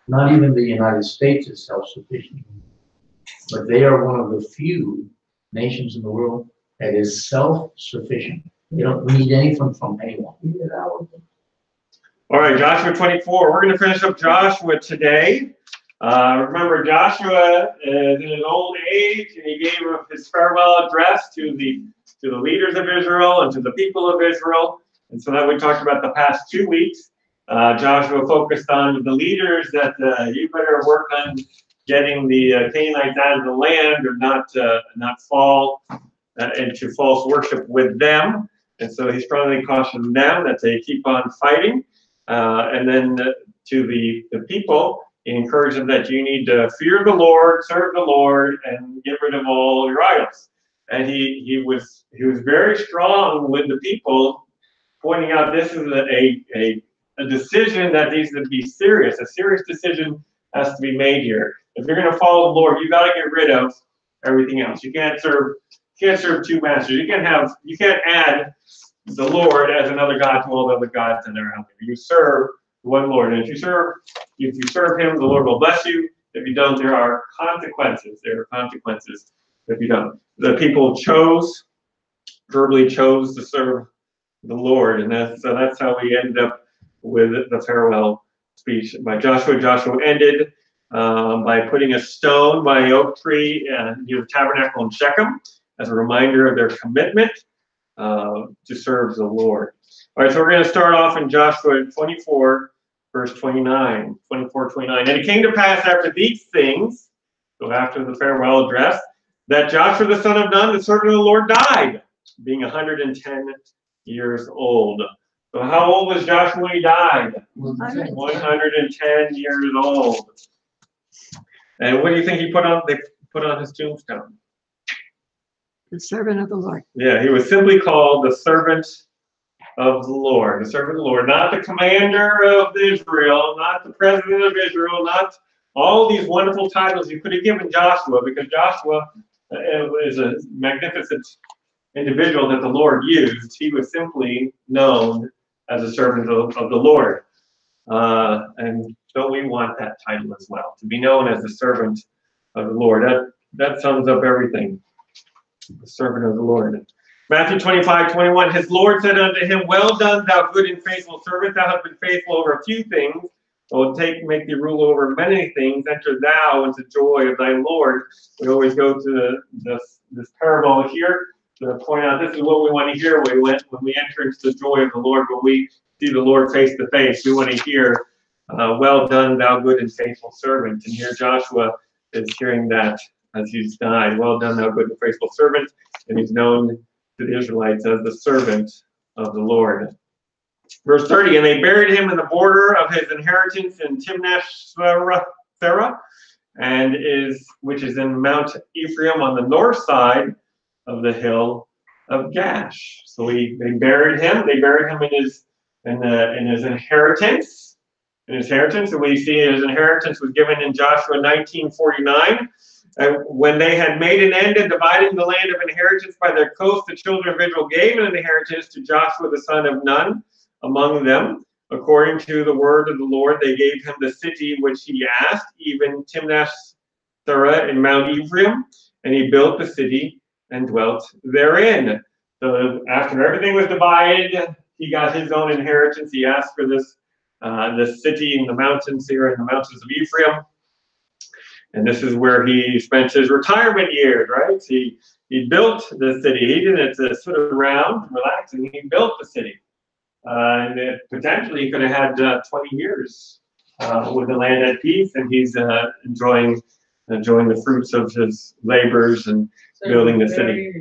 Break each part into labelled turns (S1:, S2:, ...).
S1: Not even the United States is self-sufficient, but they are one of the few nations in the world that is self-sufficient. They don't need anything from anyone.
S2: All right, Joshua 24. We're going to finish up Joshua today. Remember, Joshua is in his old age, and he gave his farewell address to the leaders of Israel and to the people of Israel. And so that we talked about the past 2 weeks. Joshua focused on the leaders that you better work on getting the Canaanites out of the land, or not fall into false worship with them. And so he strongly cautioned them that they keep on fighting. And then to the people, he encouraged them that you need to fear the Lord, serve the Lord, and get rid of all your idols. And he was very strong with the people, pointing out this is a decision that needs to be serious. A serious decision has to be made here. If you're going to follow the Lord, you got to get rid of everything else. You can't serve two masters. You can't add the Lord as another god to all the other gods that are out there. You serve one Lord, and if you serve Him, the Lord will bless you. If you don't, there are consequences. There are consequences if you don't. The people verbally chose to serve the Lord, and that's how we ended up with the farewell speech by Joshua. Joshua ended by putting a stone by an oak tree near the tabernacle in Shechem as a reminder of their commitment to serve the Lord. All right, so we're going to start off in Joshua 24, verse 29. 24, 29. And it came to pass after these things, so after the farewell address, that Joshua the son of Nun, the servant of the Lord, died, being 110 years old. So how old was Joshua when he died? 110 years old. And what do you think they put on his tombstone?
S3: The servant of the Lord.
S2: Yeah, he was simply called the servant of the Lord. The servant of the Lord, not the commander of Israel, not the president of Israel, not all these wonderful titles you could have given Joshua, because Joshua is a magnificent individual that the Lord used. He was simply known as a servant of the Lord. And don't we want that title as well, to be known as the servant of the Lord? That sums up everything. The servant of the Lord. Matthew 25, 21, his Lord said unto him, well done, thou good and faithful servant. Thou hast been faithful over a few things. I will make thee rule over many things. Enter thou into joy of thy Lord. We always go to this parable here to point out this is what we want to hear when we enter into the joy of the Lord, when we see the Lord face to face. We want to hear, well done, thou good and faithful servant. And here Joshua is hearing that as he's died. Well done, thou good and faithful servant. And he's known to the Israelites as the servant of the Lord. Verse 30, and they buried him in the border of his inheritance in Timnath-serah, which is in Mount Ephraim on the north side of the hill of Gash. So they buried him. They buried him in his inheritance. And we see his inheritance was given in Joshua 19:49. When they had made an end of dividing the land of inheritance by their coast, the children of Israel gave an inheritance to Joshua the son of Nun among them. According to the word of the Lord, they gave him the city which he asked, even Timnath-serah in Mount Ephraim, and he built the city and dwelt therein. So after everything was divided, he got his own inheritance. He asked for this city in the mountains here, in the mountains of Ephraim. And this is where he spent his retirement years, right? He built the city. He didn't sit around, relax, and he built the city. And potentially he could have had 20 years with the land at peace, and he's enjoying the fruits of his labors and building the city.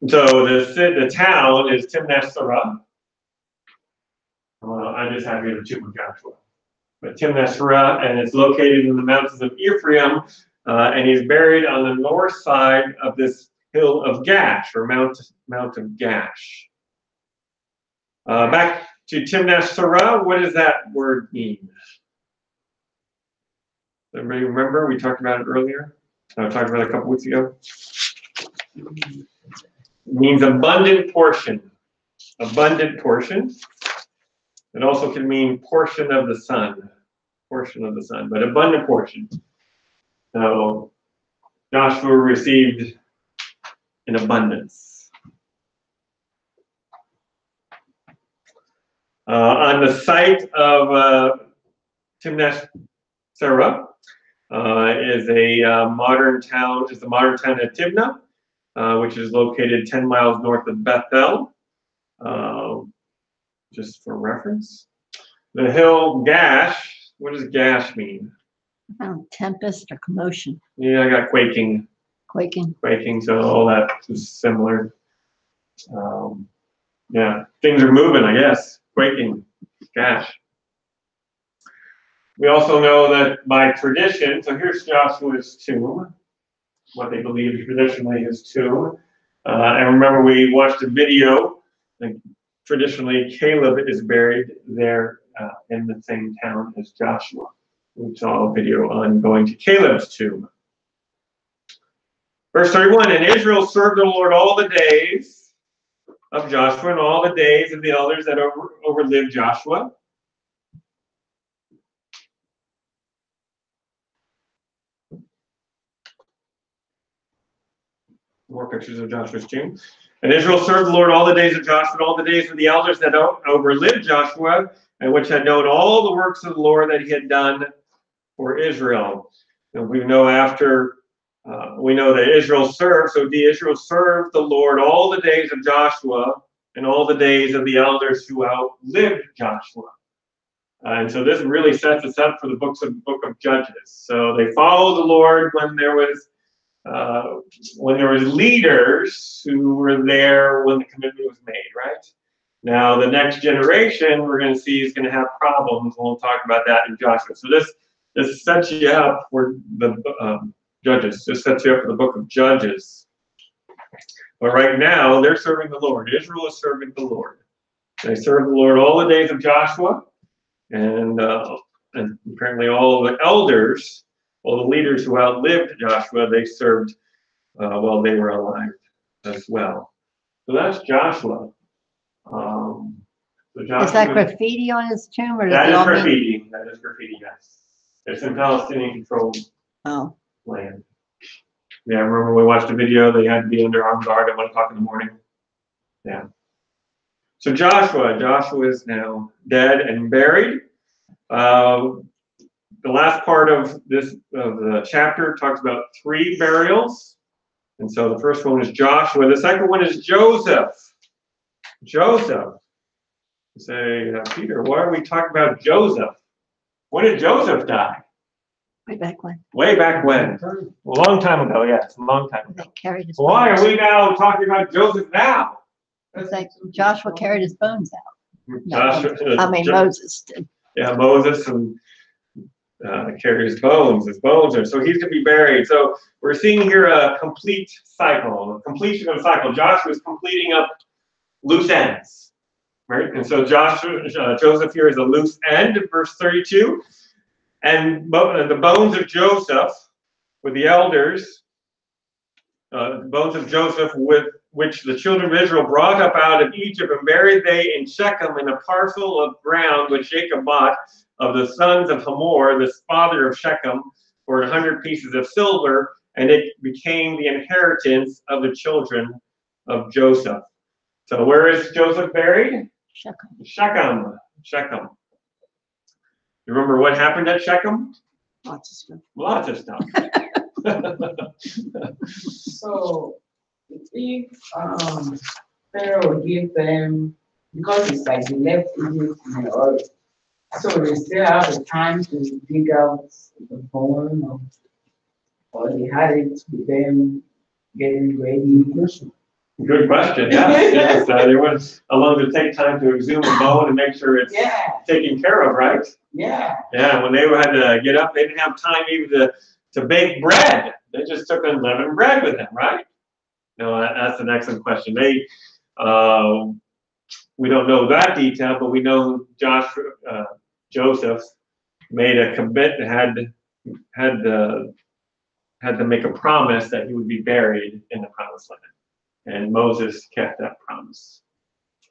S2: So the town is Timnath-serah. I just have here the tomb of Joshua. But Timnath-serah, and it's located in the mountains of Ephraim, and he's buried on the north side of this hill of Gash, or Mount of Gash. Back to Timnath-serah, what does that word mean? Everybody remember? We talked about it earlier. I talked about it a couple weeks ago. It means abundant portion. Abundant portion. It also can mean portion of the sun, but abundant portion. So Joshua received in abundance. On the site of Timnath Serah is a modern town. It's the modern town of Timnah, which is located 10 miles north of Bethel. Just for reference, the hill Gash. What does Gash mean?
S3: Tempest or commotion.
S2: Yeah, I got quaking. Quaking. So all that is similar. Yeah, things are moving, I guess. Quaking, Gash. We also know that by tradition, so here's Joshua's tomb, what they believe traditionally his tomb. And remember, we watched a video, like, traditionally Caleb is buried there in the same town as Joshua. We saw a video on going to Caleb's tomb. Verse 31, and Israel served the Lord all the days of Joshua and all the days of the elders that overlived Joshua. More pictures of Joshua's tomb. And Israel served the Lord all the days of Joshua and all the days of the elders that overlived Joshua, and which had known all the works of the Lord that he had done for Israel. And we know we know that Israel served, so Israel served the Lord all the days of Joshua and all the days of the elders who outlived Joshua. And so this really sets us up for the book of Judges. So they followed the Lord when there was leaders who were there when the commitment was made, right? Now the next generation we're going to see is going to have problems. We'll talk about that in Joshua. So this sets you up for the Judges. This sets you up for the book of Judges. But right now they're serving the Lord. Israel is serving the Lord. They served the Lord all the days of Joshua, and apparently all the elders. Well, the leaders who outlived Joshua, they served while they were alive as well. So that's Joshua.
S3: Is that graffiti on his tomb, or
S2: that is graffiti? That is graffiti. Yes, it's in Palestinian-controlled land. Yeah, I remember we watched a video. They had to be under armed guard at 1 o'clock in the morning. Yeah. So Joshua is now dead and buried. The last part of the chapter talks about 3 burials. And so the first one is Joshua. The second one is Joseph. Joseph. You say, Peter, why are we talking about Joseph? When did Joseph die?
S3: Way back when.
S2: Way back when? A long time ago, yes, a long time ago.
S3: They carried his
S2: Why
S3: bones.
S2: are we now talking about Joseph now?
S3: It's like Joshua carried his bones out. Moses did.
S2: Yeah, Moses and carried his bones. His bones are, so he's going to be buried. So we're seeing here a complete cycle, a completion of a cycle. Joshua is completing up loose ends, right? And so Joseph here is a loose end in verse 32. And the bones of Joseph with the elders, the bones of Joseph with which the children of Israel brought up out of Egypt, and buried they in Shechem in a parcel of ground which Jacob bought of the sons of Hamor, the father of Shechem, for 100 pieces of silver, and it became the inheritance of the children of Joseph. So where is Joseph buried? Shechem. You remember what happened at Shechem?
S3: Lots of stuff.
S2: Lots of stuff.
S4: So if Pharaoh gave them, because it's like they left Egypt in the earth, so they still have the time to dig out the bone, or they had it with them getting ready.
S2: Good question. Yes. There was a long to take time to exhume a bone and make sure it's taken care of, right?
S4: Yeah.
S2: Yeah. When they had to get up, they didn't have time even to bake bread. They just took unleavened bread with them, right? No, that's an excellent question. We don't know that detail, but we know Joseph made a commitment, had to make a promise that he would be buried in the promised land. And Moses kept that promise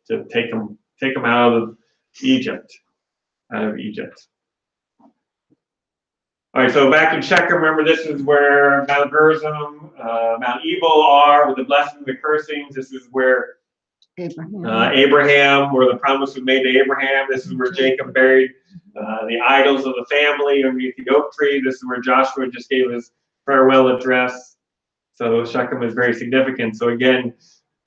S2: to take him out of Egypt. Out of Egypt. All right, so back in Shechem, remember this is where Mount Gerizim, Mount Ebal are, with the blessings and the cursings. This is where Abraham, where the promise was made to Abraham. This is where Jacob buried the idols of the family underneath the oak tree. This is where Joshua just gave his farewell address. So Shechem is very significant. So again,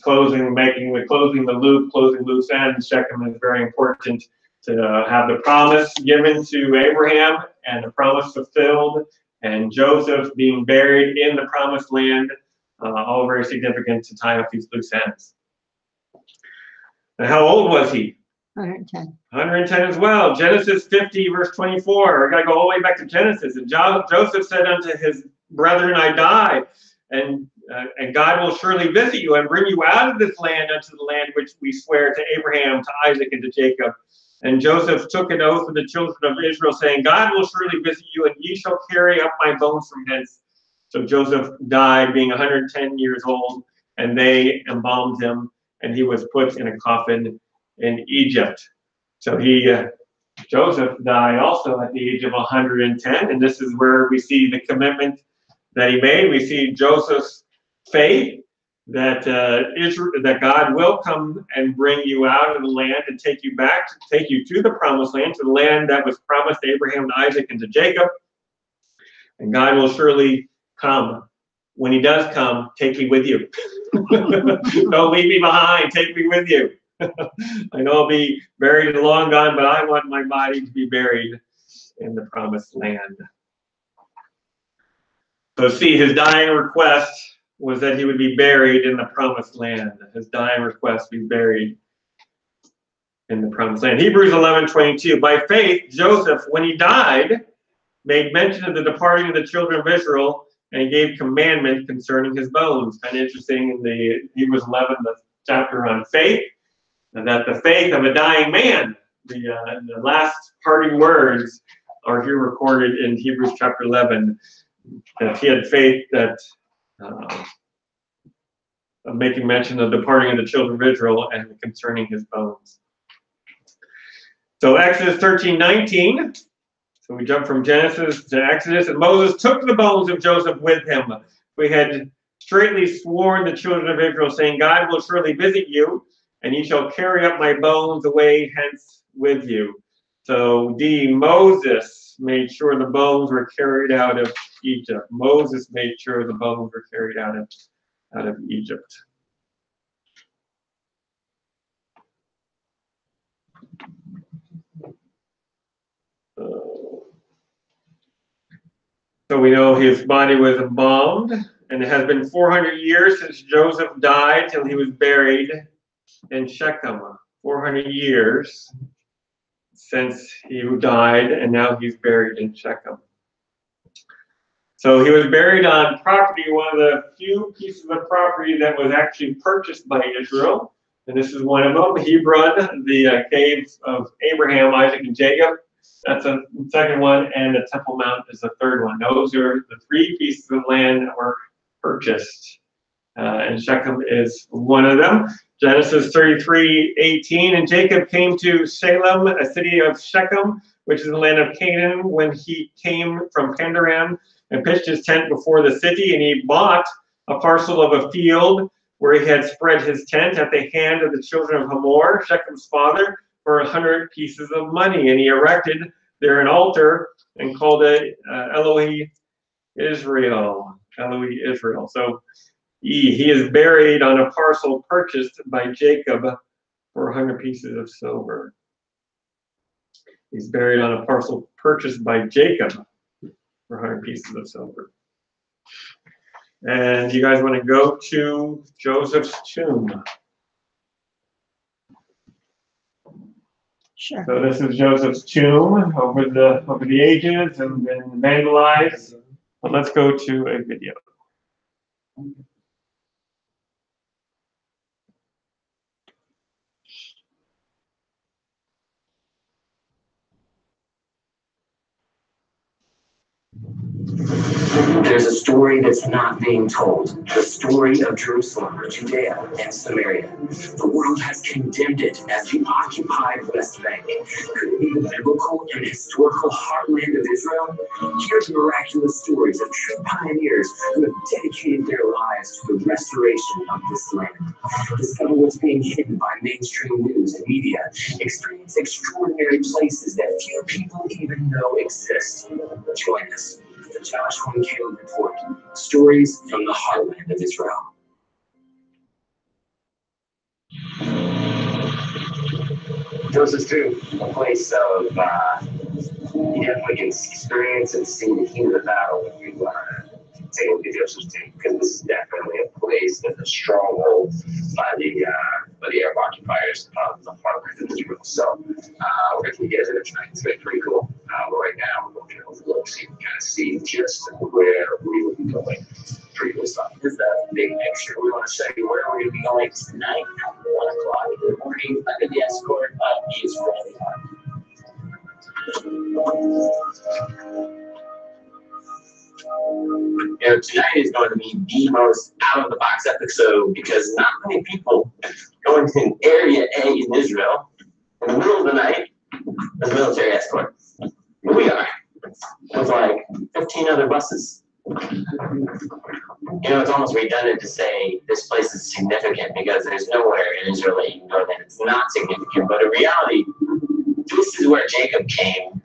S2: closing the loop, closing loose ends, Shechem is very important to have the promise given to Abraham and the promise fulfilled, and Joseph being buried in the promised land, all very significant to tie up these loose ends. And how old was he?
S3: 110.
S2: 110 as well. Genesis 50, verse 24. I got to go all the way back to Genesis. And Joseph said unto his brethren, I die, and God will surely visit you and bring you out of this land unto the land which we swear to Abraham, to Isaac, and to Jacob. And Joseph took an oath of the children of Israel, saying, God will surely visit you, and ye shall carry up my bones from hence. So Joseph died, being 110 years old, and they embalmed him, and he was put in a coffin in Egypt. So Joseph died also at the age of 110, and this is where we see the commitment that he made. We see Joseph's faith that God will come and bring you out of the land and take you to the promised land, to the land that was promised to Abraham, to Isaac, and to Jacob. And God will surely come. When he does come, take me with you. Don't leave me behind. Take me with you. I know I'll be buried and long gone, but I want my body to be buried in the promised land. So see, his dying request was that he would be buried in the promised land. His dying request be buried in the promised land. Hebrews 11:22. By faith, Joseph, when he died, made mention of the departing of the children of Israel, and he gave commandment concerning his bones. Kind of interesting in the Hebrews 11, the chapter on faith, and that the faith of a dying man, the last parting words are here recorded in Hebrews chapter 11, that he had faith that making mention of the departing of the children of Israel and concerning his bones. So Exodus 13:19. So we jump from Genesis to Exodus. And Moses took the bones of Joseph with him. We had straightly sworn the children of Israel, saying, God will surely visit you, and ye shall carry up my bones away hence with you. So Moses made sure the bones were carried out of Egypt. Moses made sure the bones were carried out of Egypt. So we know his body was embalmed, and it has been 400 years since Joseph died till he was buried in Shechem. 400 years since he died, and now he's buried in Shechem. So he was buried on property, one of the few pieces of property that was actually purchased by Israel. And this is one of them, Hebron, the caves of Abraham, Isaac, and Jacob. That's the second one, and the Temple Mount is the third one. Those are the three pieces of land that were purchased. And Shechem is one of them. Genesis 33:18, and Jacob came to Salem, a city of Shechem, which is in the land of Canaan, when he came from Pandaram, and pitched his tent before the city, and he bought a parcel of a field where he had spread his tent at the hand of the children of Hamor, Shechem's father, for 100 pieces of money. And he erected there an altar and called it Elohe Israel. Elohe Israel. So he is buried on a parcel purchased by Jacob for 100 pieces of silver. He's buried on a parcel purchased by Jacob for 100 pieces of silver. And you guys want to go to Joseph's tomb?
S3: Sure.
S2: So this is Joseph's tomb over the ages and been vandalized. But let's go to a video.
S5: There's a story that's not being told. The story of Jerusalem, Judea, and Samaria. The world has condemned it as the occupied West Bank. Could it be the biblical and historical heartland of Israel? Hear the miraculous stories of true pioneers who have dedicated their lives to the restoration of this land. Discover what's being hidden by mainstream news and media. Experience extraordinary places that few people even know exist. Join us. The Joshua and Caleb Report, stories from the heartland of Israel. Joseph too, a place of you definitely can experience and see the heat of the battle when you take a look at Joseph too, because this is definitely a place that's a stronghold by the Arab occupiers of the heartland of Israel. So we're going to get into it tonight. It's been pretty cool. But right now, we're going to overlook so you can kind of see just where we will be going. Pretty cool stuff. This is a big picture. We want to show you where we're going to be going tonight at 1 o'clock in the morning under the escort of the Israeli army. Tonight is going to be the most out-of-the-box episode because not many people go into an Area A in Israel in the middle of the night as a military escort. Here we are with like 15 other buses. It's almost redundant to say this place is significant because there's nowhere in Israel that you can go that it's not significant. But in reality, this is where Jacob came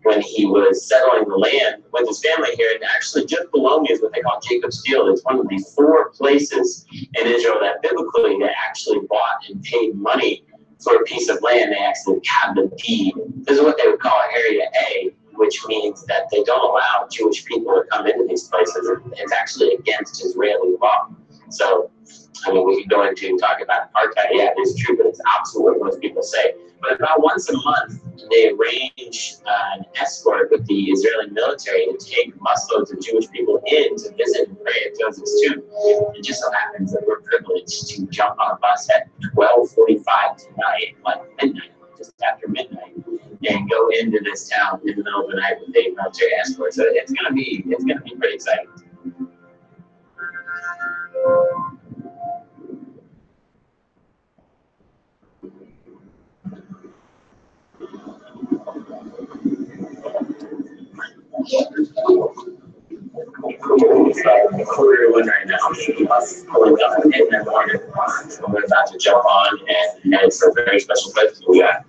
S5: when he was settling the land with his family here. And actually, just below me is what they call Jacob's Field. It's one of the 4 places in Israel that biblically they actually bought and paid money for a piece of land. They actually have the deed. This is what they would call Area A, which means that they don't allow Jewish people to come into these places. It's actually against Israeli law. So, we can go into talking about apartheid. Yeah, it is true, but it's opposite what most people say. But about once a month, they arrange an escort with the Israeli military to take busloads of Jewish people in to visit and pray at Joseph's tomb. It just so happens that we're privileged to jump on a bus at 12:45 tonight, like midnight, just after midnight, and go into this town in the middle of the night with a military escort. So it's gonna be pretty exciting. Quarter one right now. Us pulling up in the morning. We're about to jump on and it's a very special place. We got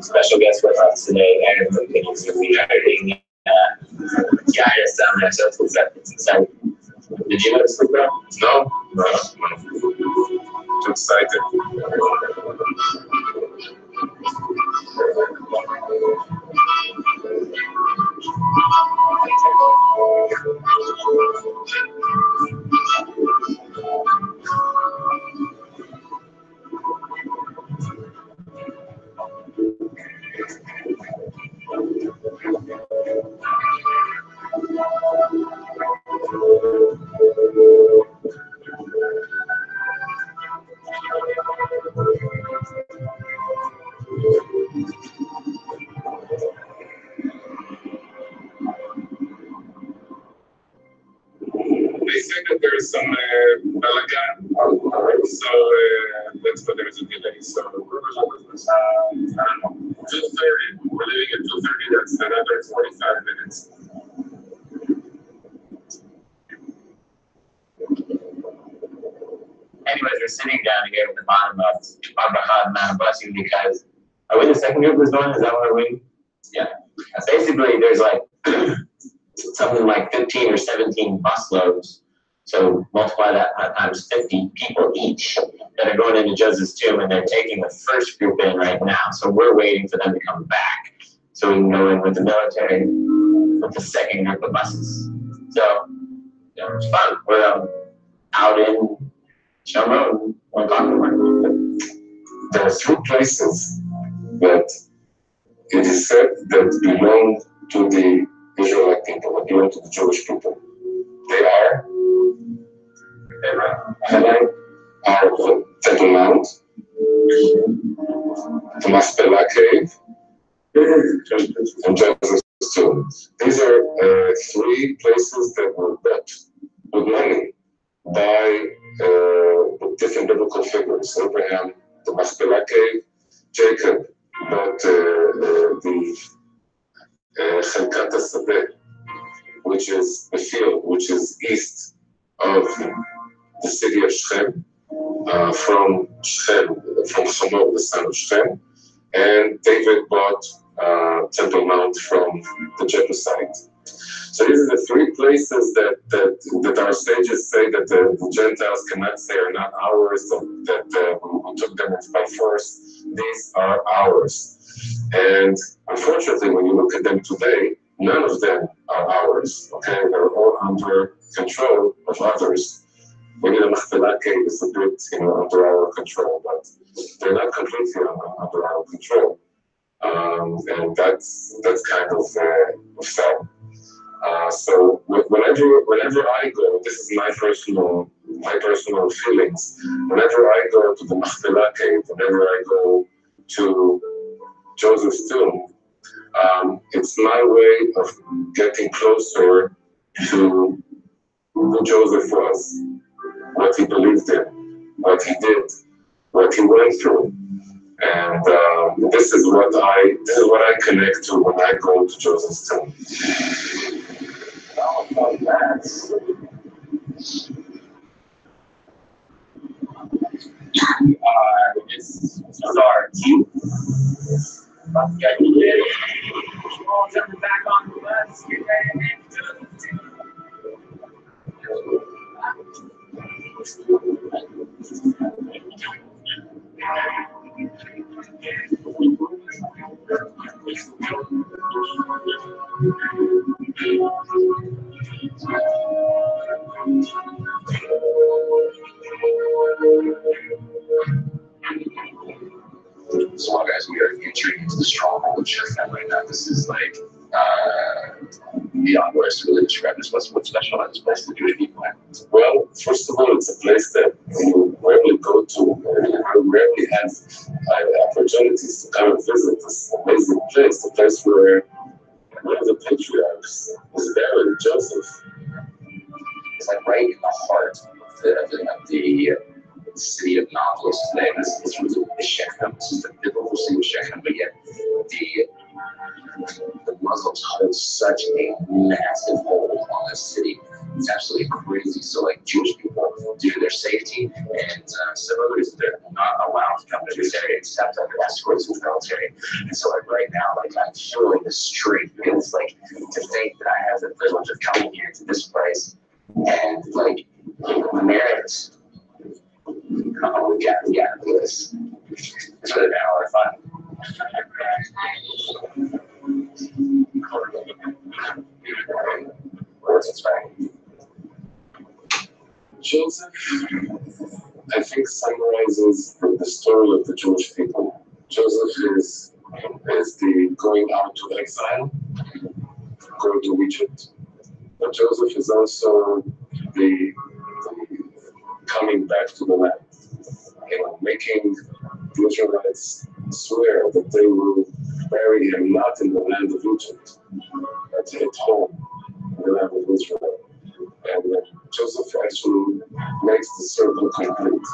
S5: special guests with us today, and we are getting guide us down there. So it's exciting. Did you go to sleep, bro? No. Too excited. They said that there's some balagan, so that's why there's a delay. So I don't know, 2:30. We're leaving at 2:30. That's another 45 minutes. Anyways, we're sitting down here at the bottom of Mount Blessing because are we the second group that's going? Is that what we're waiting? Yeah. Basically, there's like something like 15 or 17 busloads. So multiply that times 50 people each that are going into Joseph's tomb, and they're taking the first group in right now. So we're waiting for them to come back so we can go in with the military with the second group of buses. So it's fun. We're out in Sharon, there are 3 places that it is said that belong to the Israelite people, that belong to the Jewish people. They are Heber, the Temple Mount, the Machpelah Cave, and Joseph.
S6: tomb. These are three places that were built with money by different biblical figures. Abraham, the Machpelah cave, Jacob bought the Chelkat HaSadeh, which is the field which is east of the city of Shechem, from Hamor, the son of Shechem, and David bought Temple Mount from the Jebusites. So these are the three places that our sages say that the Gentiles cannot say are not ours, that we took them by force. These are ours. And unfortunately, when you look at them today, none of them are ours. Okay, they're all under control of others. Maybe the Machpelah cave is a bit, under our control, but they're not completely under our control. And that's kind of sad. So whenever I go, this is my personal feelings. Whenever I go to the Machpelah cave, whenever I go to Joseph's tomb, it's my way of getting closer to who Joseph was, what he believed in, what he did, what he went through. And this is what I connect to when I go to Joseph's tomb.
S5: This is our team. Jumping back on the bus, get ready to So guys, we are entering into the stronghold of Shechem right now. This is like beyond words to really describe this place. What's special about this place to do to people?
S6: Well, first of all, it's a place that you rarely go to. You rarely have opportunities to come and visit this amazing place, the place where one of the patriarchs is buried, Joseph.
S5: It's like right in the heart of the city of Nablus today. This was the Shechem. This is the biblical city of Shechem, but yet the Muslims hold such a massive hold on this city. It's absolutely crazy. So like Jewish people, due to their safety and some others, they're not allowed to come to this area except under escorts with the military. And so like right now, like I'm feeling the strength because like to think that I have the privilege of coming here to this place and like merit. Oh, we got this. It's really been a lot of fun. What's inspiring?
S6: Joseph, I think, summarizes the story of the Jewish people. Joseph is the going out to exile, going to Egypt. But Joseph is also the coming back to the land, making the Israelites swear that they will bury him not in the land of Egypt, but at home in the land of Israel. And Joseph actually makes the circle complete.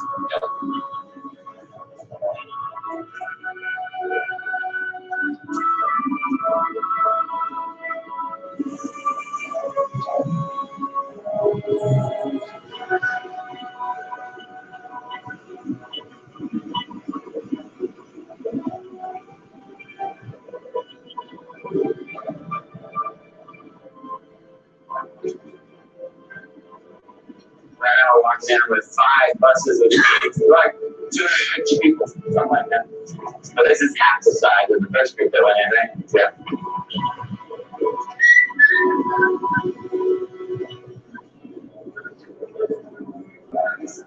S5: Right now, we're walking in with 5 buses of kids, like 250 people, something like that. But this is half the size of the first group that went in, right? Yeah.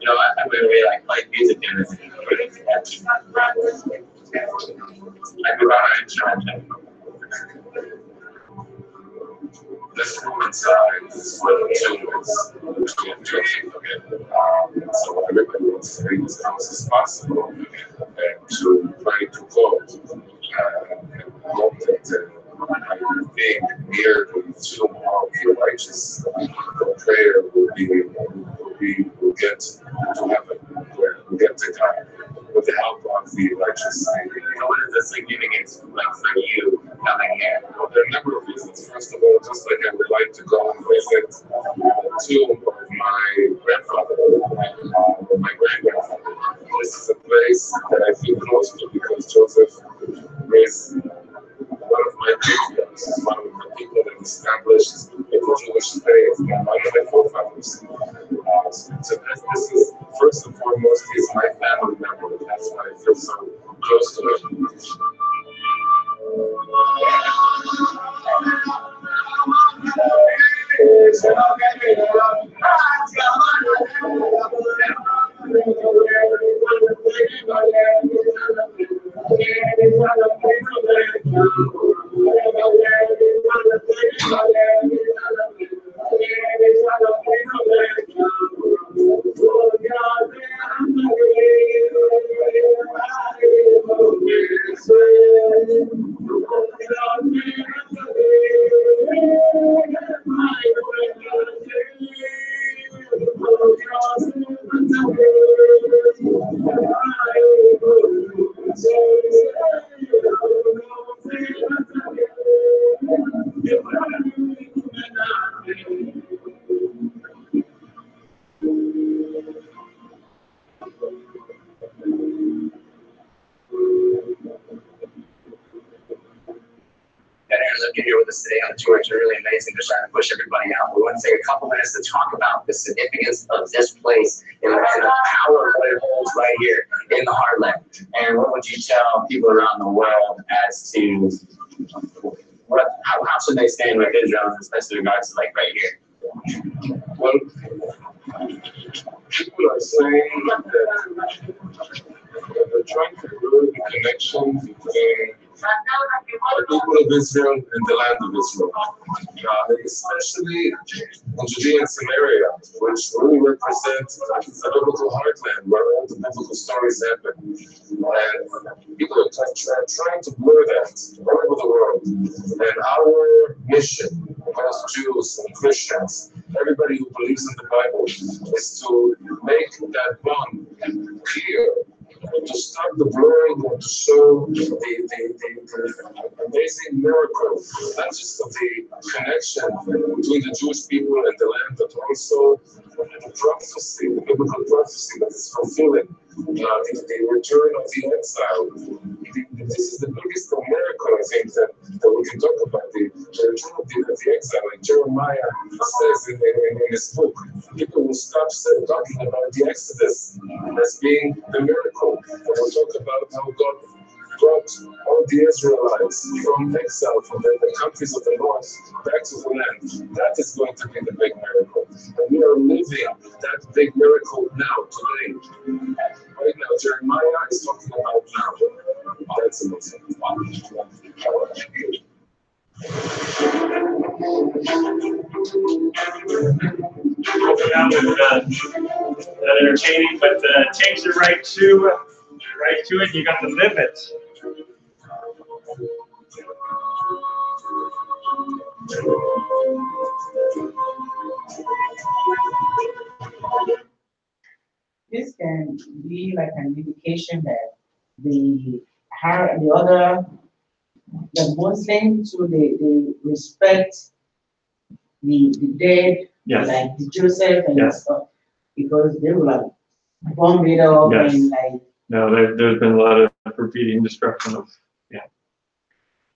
S5: I really like music in this. I grew up on instrument.
S6: This room inside is where the tomb is. So everybody wants to stay as close as possible and to pray to God and hope that everything righteous prayer will get to heaven, where we get to God with the help of the righteous.
S5: What is the significance like for you coming here?
S6: Well, there are a number of reasons. First of all, just like I would like to go and visit the tomb of my grandfather, or my great-grandfather. This is a place that I feel close to because Joseph is one of my patriarchs, one of the people that established the Jewish faith, one of my forefathers. So this is, first and foremost, he's my family member. That's why I feel so close to him.
S5: Here with us today on the tour. It's really amazing. They're trying to push everybody out. We want to take a couple minutes to talk about the significance of this place and the power of what it holds right here in the heartland. And what would you tell people around the world as to how should they stand with Israel, especially in regards to like right here?
S6: Well, people are saying that they're trying to build a connection between the people of Israel and the land of Israel, especially in Judea and Samaria, which really represent the biblical heartland where all the biblical stories happen. And people are trying to blur that all over the world. And our mission, as Jews and Christians, everybody who believes in the Bible, is to make that bond clear, to stop the blurring and to show the amazing miracle, not just of the connection between the Jewish people and the land, but also the prophecy, the biblical prophecy that is fulfilling, the return of the exile. This is the biggest miracle, I think, that we can talk about, the return of the exile. Like Jeremiah says in his book, people will stop talking about the Exodus as being the miracle. And we'll talk about how God brought all the Israelites from exile, from the countries of the north, back to the land. That is going to be the big miracle. And we are living that big miracle now, today. Right now, Jeremiah is talking about now. That's amazing.
S2: That entertaining, but takes you right to it. You got to live it.
S4: This can be like an indication that the Muslims, so they respect the dead,
S2: Yes.
S4: like the Joseph and
S2: Yes.
S4: stuff, because they were like bomb it up
S2: Yes.
S4: and like.
S2: No, there's been a lot of graffiti and destruction of, yeah.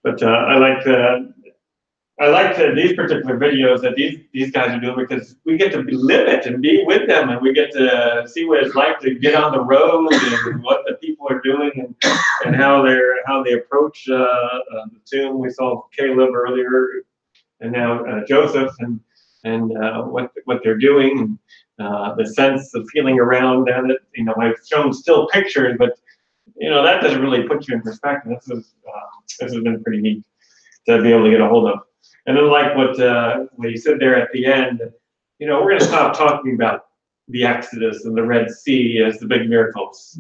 S2: But I like these particular videos that these guys are doing, because we get to live it and be with them, and we get to see what it's like to get on the road and what the people are doing and how they approach the tomb. We saw Caleb earlier, and now Joseph, and what they're doing, and the sense of feeling around it. You know, I've shown still pictures, but you know that doesn't really put you in perspective. This has been pretty neat to be able to get a hold of. And then, like what you said there at the end, you know, we're going to stop talking about the Exodus and the Red Sea as the big miracles.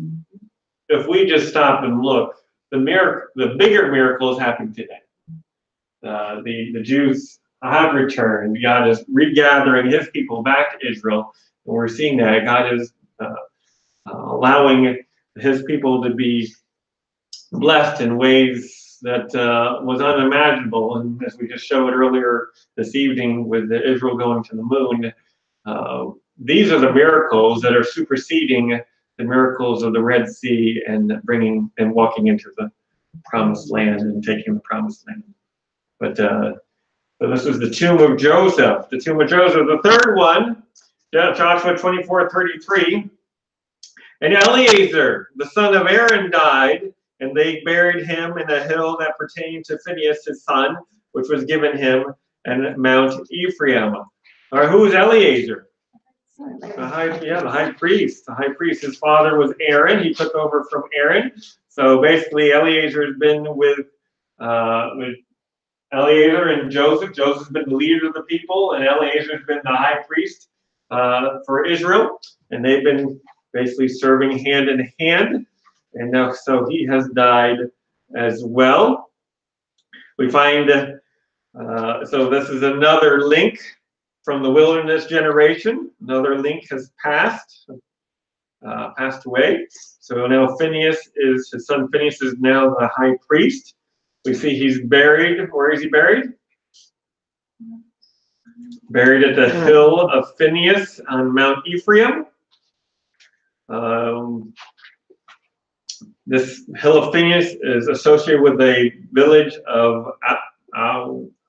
S2: If we just stop and look, the bigger miracle is happening today. The Jews have returned. God is regathering his people back to Israel. And we're seeing that. God is allowing his people to be blessed in ways that was unimaginable. And as we just showed earlier this evening with Israel going to the moon, these are the miracles that are superseding the miracles of the Red Sea and bringing and walking into the promised land and taking the promised land. But so this was the tomb of Joseph. The tomb of Joseph. The third one, Joshua 24:33. And Eleazar, the son of Aaron, died, and they buried him in a hill that pertained to Phinehas his son, which was given him at Mount Ephraim. All right, who is Eleazar? The high priest. The high priest. His father was Aaron. He took over from Aaron. So basically, Eleazar has been with Eleazar and Joseph. Joseph's been the leader of the people, and Eleazar's been the high priest for Israel. And they've been basically serving hand in hand. And now, so he has died as well. We find, so this is another link from the wilderness generation. Another link has passed away. So now his son Phinehas is now the high priest. We see he's buried. Where is he buried? Buried at the hill of Phinehas on Mount Ephraim. This hill of Phinehas is associated with the village of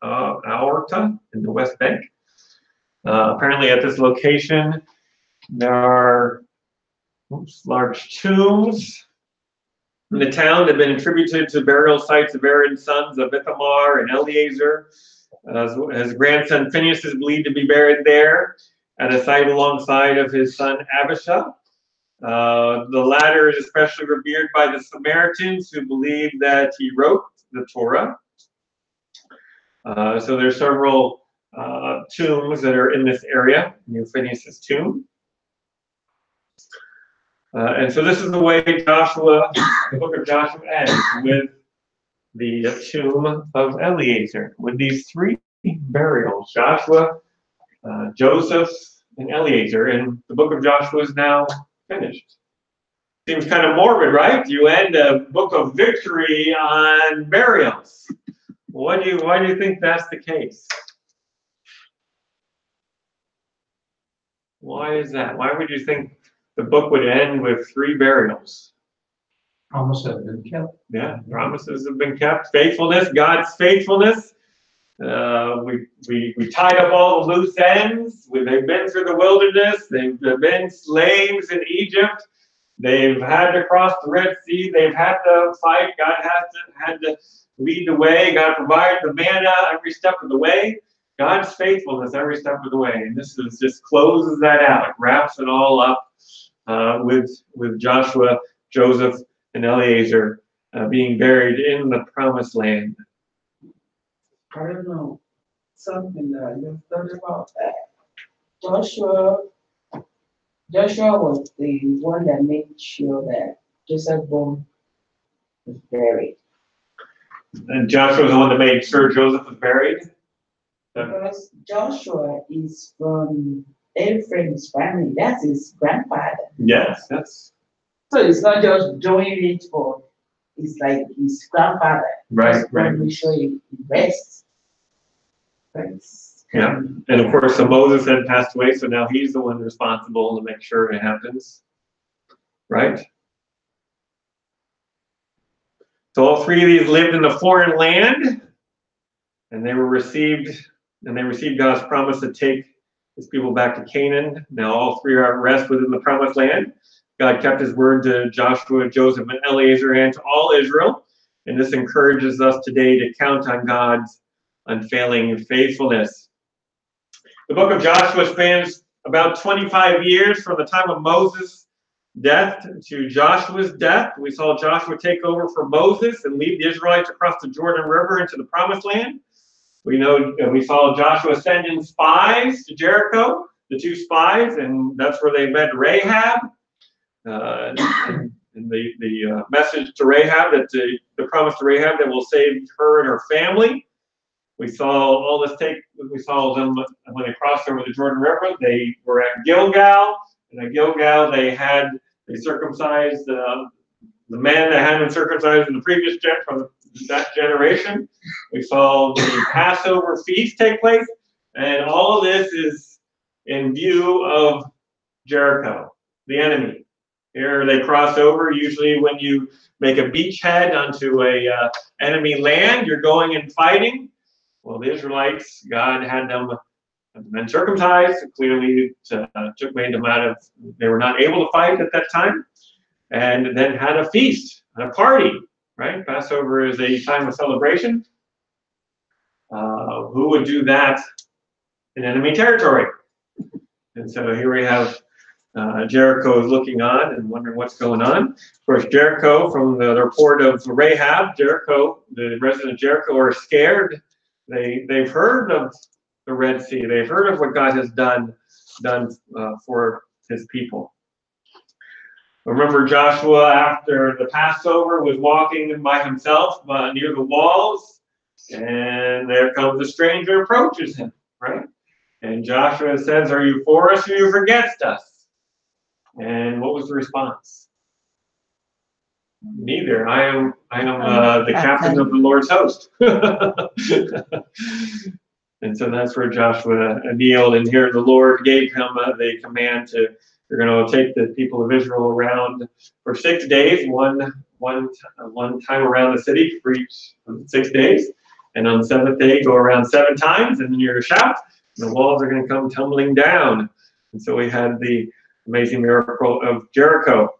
S2: Aorta in the West Bank. Apparently at this location, there are large tombs in the town that have been attributed to burial sites of Aaron's sons of Ithamar and Eleazar. His grandson Phinehas is believed to be buried there at a site alongside of his son Abishai. The latter is especially revered by the Samaritans, who believe that he wrote the Torah. So there's several tombs that are in this area, near Phinehas' tomb. And so this is the way Joshua, the book of Joshua ends, with the tomb of Eleazar, with these three burials, Joshua, Joseph, and Eleazar. And the book of Joshua is now finished. Seems kind of morbid, right? You end a book of victory on burials. Why do you think that's the case? Why is that? Why would you think the book would end with three burials?
S1: Promises have been kept.
S2: Yeah, promises have been kept. Faithfulness, God's faithfulness. We tied up all the loose ends. They've been through the wilderness. They've been slaves in Egypt. They've had to cross the Red Sea. They've had to fight. God had to lead the way. God provided the manna every step of the way. God's faithfulness every step of the way. And this is just closes that out. It wraps it all up with Joshua, Joseph, and Eleazar being buried in the promised land.
S4: I don't know, something that I just thought about that. Joshua was the one that made sure that Joseph's bone was buried.
S2: And Joshua was the one that made sure Joseph was buried?
S4: Because Joshua is from Ephraim's family. That's his grandfather.
S2: Yes, that's
S4: So it's not just doing it for, it's like his grandfather.
S2: right.
S4: Right. We show he rests.
S2: Yeah, and of course, so Moses had passed away, so now he's the one responsible to make sure it happens, right? So all three of these lived in the foreign land, and they received God's promise to take his people back to Canaan. Now all three are at rest within the promised land. God kept his word to Joshua, Joseph, and Eleazar, and to all Israel, and this encourages us today to count on God's unfailing faithfulness. The book of Joshua spans about 25 years from the time of Moses' death to Joshua's death. We saw Joshua take over for Moses and lead the Israelites across the Jordan River into the promised land. We saw Joshua send in spies to Jericho, the two spies, and that's where they met Rahab. And the message to Rahab, that the promise to Rahab that will save her and her family. We saw all this we saw them when they crossed over the Jordan River. They were at Gilgal, and at Gilgal they circumcised the man that had been circumcised in the previous from that generation. We saw the Passover feast take place, and all of this is in view of Jericho, the enemy. Here they cross over. Usually when you make a beachhead onto a enemy land, you're going and fighting. Well, the Israelites, God had them been circumcised. Clearly, made them out of. They were not able to fight at that time, and then had a feast, a party. Right? Passover is a time of celebration. Who would do that in enemy territory? And so here we have Jericho is looking on and wondering what's going on. Of course, Jericho, from the report of Rahab, the residents of Jericho are scared. They've heard of the Red Sea. They've heard of what God has done for his people. Remember Joshua, after the Passover, was walking by himself near the walls, and there comes a stranger, approaches him, right? And Joshua says, "Are you for us or are you against us?" And what was the response? Neither. I am the captain of the Lord's host. And so that's where Joshua kneeled, and here the Lord gave him the command to, you're going to take the people of Israel around for 6 days, one time around the city for each 6 days. And on the 7th day, go around 7 times, and then you're going to shout, and the walls are going to come tumbling down. And so we had the amazing miracle of Jericho.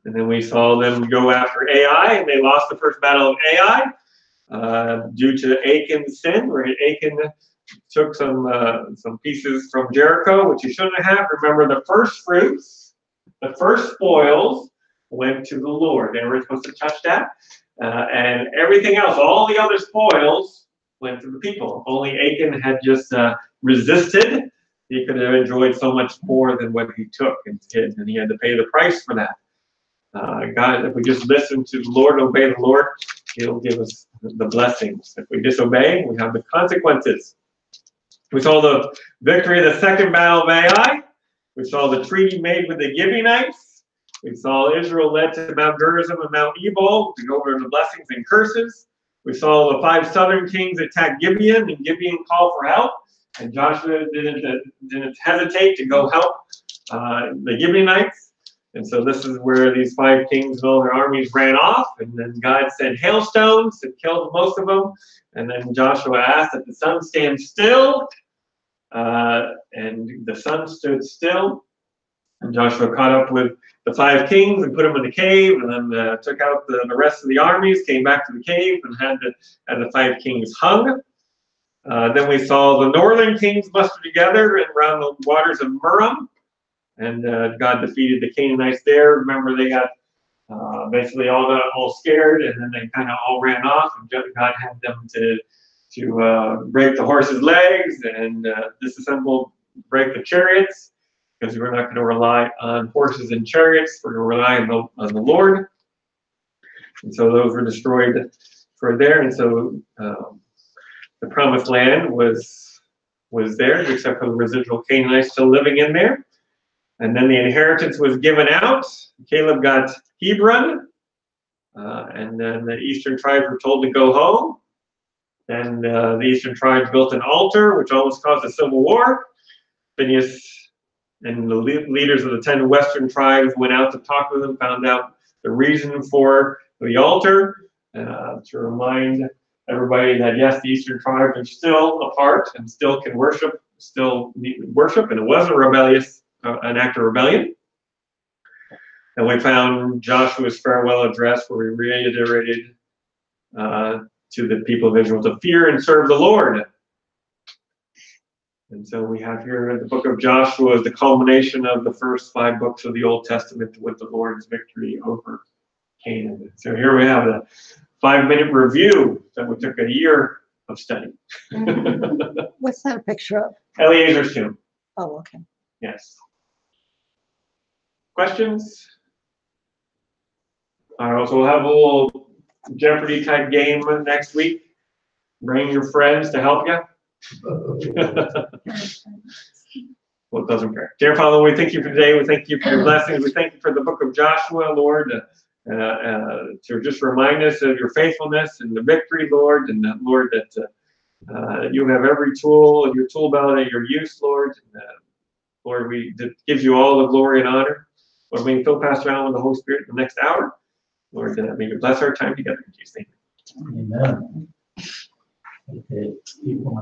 S2: And then we saw them go after Ai, and they lost the first battle of Ai due to Achan's sin, where Achan took some pieces from Jericho, which he shouldn't have. Remember, the first fruits, the first spoils went to the Lord. They weren't supposed to touch that. And everything else, all the other spoils, went to the people. Only Achan had just resisted. He could have enjoyed so much more than what he took and he had to pay the price for that. God, if we just listen to the Lord, obey the Lord, he'll give us the blessings. If we disobey, we have the consequences. We saw the victory of the second battle of Ai. We saw the treaty made with the Gibeonites. We saw Israel led to Mount Gerizim and Mount Ebal to go over the blessings and curses. We saw the 5 southern kings attack Gibeon, and Gibeon called for help. And Joshua didn't hesitate to go help the Gibeonites. And so this is where these 5 kings and all their armies ran off. And then God sent hailstones and killed most of them. And then Joshua asked that the sun stand still. And the sun stood still. And Joshua caught up with the 5 kings and put them in the cave, and then took out the rest of the armies, came back to the cave, and had the 5 kings hung. Then we saw the northern kings muster together around the waters of Merom, and God defeated the Canaanites there. Remember, they got basically all scared, and then they kind of all ran off, and God had them to break the horses' legs and disassemble, break the chariots, because we're not going to rely on horses and chariots. We're going to rely on the Lord. And so those were destroyed for there. And so the promised land was there, except for the residual Canaanites still living in there. And then the inheritance was given out. Caleb got Hebron. And then the eastern tribes were told to go home. And the eastern tribes built an altar, which almost caused a civil war. Phinehas and the leaders of the 10 western tribes went out to talk with them, found out the reason for the altar, to remind everybody that yes, the eastern tribes are still a part and still can worship, and it was an act of rebellion. And we found Joshua's farewell address, where he reiterated to the people of Israel to fear and serve the Lord. And so we have here the book of Joshua as the culmination of the first 5 books of the Old Testament with the Lord's victory over Canaan. So here we have a 5-minute review that we took a year of study.
S3: What's that a picture of?
S2: Eliezer's tomb.
S3: Oh, okay.
S2: Yes. Questions? All right, so we'll have a little Jeopardy type game next week. Bring your friends to help you. Well, it doesn't matter. Dear Father, we thank you for today. We thank you for your blessings. We thank you for the book of Joshua, Lord, to just remind us of your faithfulness and the victory, Lord, and that, Lord, that you have every tool in your tool belt at your use, Lord. And, Lord, that gives you all the glory and honor. Lord, may you fill Pastor Allen with the Holy Spirit in the next hour. Lord, may you bless our time together in Jesus' name.
S1: Amen. People